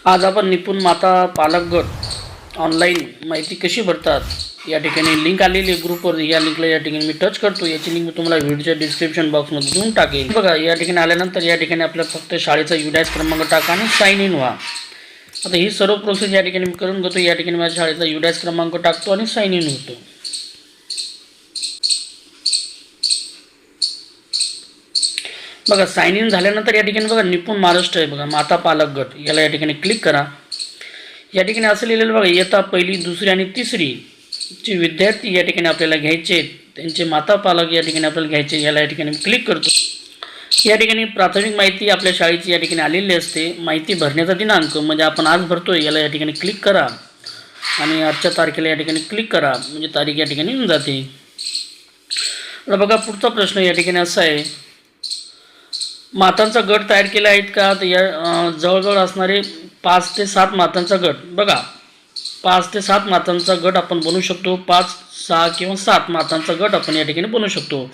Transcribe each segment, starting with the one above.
आज आपण निपुण माता पालक गट ऑनलाईन माहिती कशी भरतात या ठिकाणी लिंक आलेली आहे ग्रुपवर. या लिंकला या ठिकाणी मी टच करतो. याची लिंक मी तुम्हाला व्हिडिओच्या डिस्क्रिप्शन बॉक्समध्ये देऊन टाकेल. बघा, या ठिकाणी आल्यानंतर या ठिकाणी आपल्या फक्त शाळेचा UDAS क्रमांक टाका आणि साइन इन व्हा. आता ही सर्व प्रोसेस या ठिकाणी मी करून घेतो. या ठिकाणी माझ्या शाळेचा UDAS क्रमांक टाकतो आणि साइन इन होतो. बघा, साइन इन झाल्यानंतर या ठिकाणी बघा निपुण महाराष्ट्र आहे बघा, माता पालक गट, याला या ठिकाणी क्लिक करा. या ठिकाणी असं लिहिलेलं बघा, इयत्ता पहिली, दुसरी आणि तिसरी चे विद्यार्थी या ठिकाणी आपल्याला घ्यायचे, त्यांचे माता पालक या ठिकाणी आपल्याला घ्यायचे. याला या ठिकाणी क्लिक करतो. या ठिकाणी प्राथमिक माहिती आपल्या शाळेची या ठिकाणी आलेली असते. माहिती भरण्याचा दिनांक म्हणजे आपण आज भरतोय, याला या ठिकाणी क्लिक करा आणि आजच्या तारखेला या ठिकाणी क्लिक करा, म्हणजे तारीख या ठिकाणी येऊन जाते. आता बघा, पुढचा प्रश्न या ठिकाणी असा आहे, मातांचा गट तयार केला आहेत का? तर या जवळजवळ असणारे 5 ते 7 मातांचा गट. बघा, 5 ते 7 मातांचा गट आपण बनवू शकतो. 5, 6 किंवा 7 मातांचा गट आपण या ठिकाणी बनवू शकतो.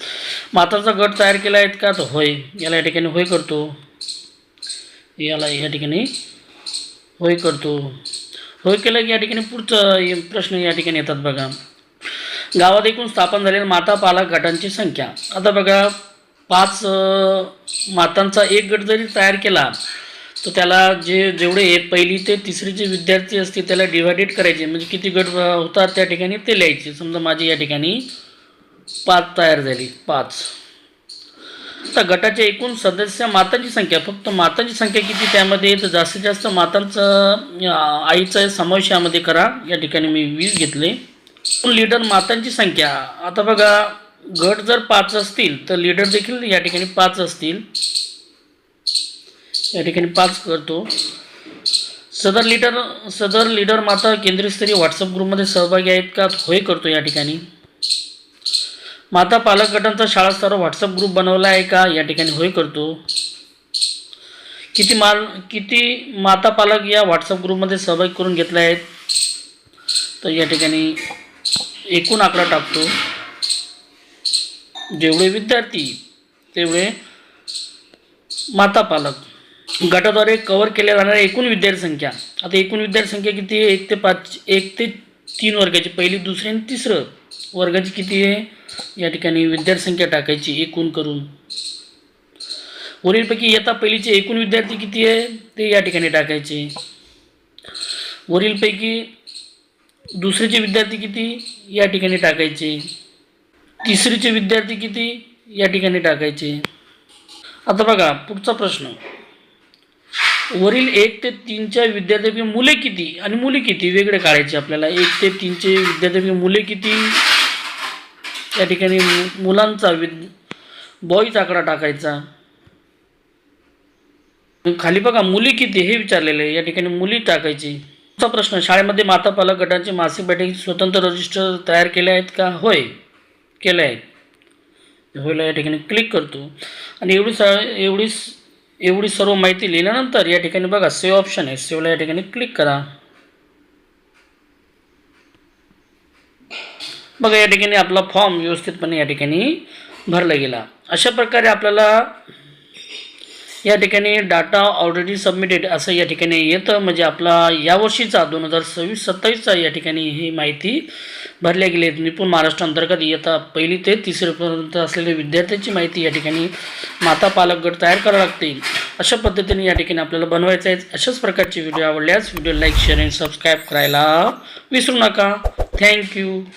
मातांचा गट तयार केला आहेत का? तर होय, याला या ठिकाणी होय करतो. याला या ठिकाणी होय करतो. होय केलं की या ठिकाणी पुढचं प्रश्न या ठिकाणी येतात. बघा, गावात एकूण स्थापन झालेल्या माता पालक गटांची संख्या. आता बघा, 5 मातांचा एक गट जरी तयार केला तर त्याला जेवढे पहिली ते तिसरीचे विद्यार्थी असतील त्याला डिवायडेड करायचे, म्हणजे किती गट होतात त्या ठिकाणी ते लिहायचे. समजा माझी या ठिकाणी 5 तयार झाली, 5. तर गटाच्या एकूण सदस्य मातांची संख्या, फक्त मातांची संख्या किती त्यामध्ये, तर जास्तीत जास्त मातांचं आईचा समावेश यामध्ये करा. या ठिकाणी मी 20 घेतले. लीडर मातांची संख्या. आता बघा, गट जर 5 असतील तर लीडर देखील या ठिकाणी 5 असतील. या ठिकाणी 5 करतो. सदर लीडर माता केंद्रस्तरीय व्हॉट्सअप ग्रुपमध्ये सहभागी आहेत का? होय करतो. या ठिकाणी माता पालक गटांचा शाळा स्तरावर व्हॉट्सअप ग्रुप बनवला आहे का? या ठिकाणी होय करतो. किती माता पालक या व्हॉट्सअप ग्रुपमध्ये सहभागी करून घेतले आहेत? तर या ठिकाणी एकूण आकडा टाकतो. जेवढे विद्यार्थी तेवढे माता पालक. गटाद्वारे कव्हर केल्या जाणाऱ्या एकूण विद्यार्थी संख्या. आता एकूण विद्यार्थी संख्या किती आहे? 1 ते 3 वर्गाची, पहिली, दुसरी आणि तिसरं वर्गाची किती आहे? या ठिकाणी विद्यार्थी संख्या टाकायची एकूण करून. वरीलपैकी इयत्ता पहिलीचे एकूण विद्यार्थी किती आहे ते या ठिकाणी टाकायचे. वरीलपैकी दुसरीचे विद्यार्थी किती या ठिकाणी टाकायचे. तिसरीचे विद्यार्थी किती या ठिकाणी टाकायचे. आता बघा, पुढचा प्रश्न, वरील 1 ते 3च्या विद्यार्थ्यांपैकी मुले किती आणि मुली किती वेगळे काढायचे आपल्याला. 1 ते 3चे विद्यार्थ्यांपैकी मुले किती, या ठिकाणी मुलांचा बॉईज आकडा टाकायचा. खाली बघा, मुली किती हे विचारलेलं आहे, या ठिकाणी मुली टाकायची. पुढचा प्रश्न, शाळेमध्ये माता पालक गटांचे मासिक बैठकीचे स्वतंत्र रजिस्टर तयार केले आहेत का? होय केलं आहे. होयला या ठिकाणी क्लिक करतो आणि एवढी सर्व माहिती लिहिल्यानंतर या ठिकाणी बघा सेव्ह ऑप्शन आहे, सेव्हला या ठिकाणी क्लिक करा. बघा, या ठिकाणी आपला फॉर्म व्यवस्थितपणे या ठिकाणी भरला गेला. अशा प्रकारे आपल्याला या ठिकाणी डाटा ऑलरेडी सबमिटेड असं या ठिकाणी येतं, म्हणजे आपला यावर्षीचा 2026-27चा या ठिकाणी ही माहिती भरल्या गेली. निपुण महाराष्ट्र अंतर्गत इयत्ता पहिली ते तिसरीपर्यंत असलेल्या विद्यार्थ्यांची माहिती या ठिकाणी माता पालक गट तयार करावं लागते. अशा पद्धतीने या ठिकाणी आपल्याला बनवायचं आहे. अशाच प्रकारचे व्हिडिओ आवडल्यास व्हिडिओ लाईक, शेअर आणि सबस्क्राईब करायला विसरू नका. थँक्यू.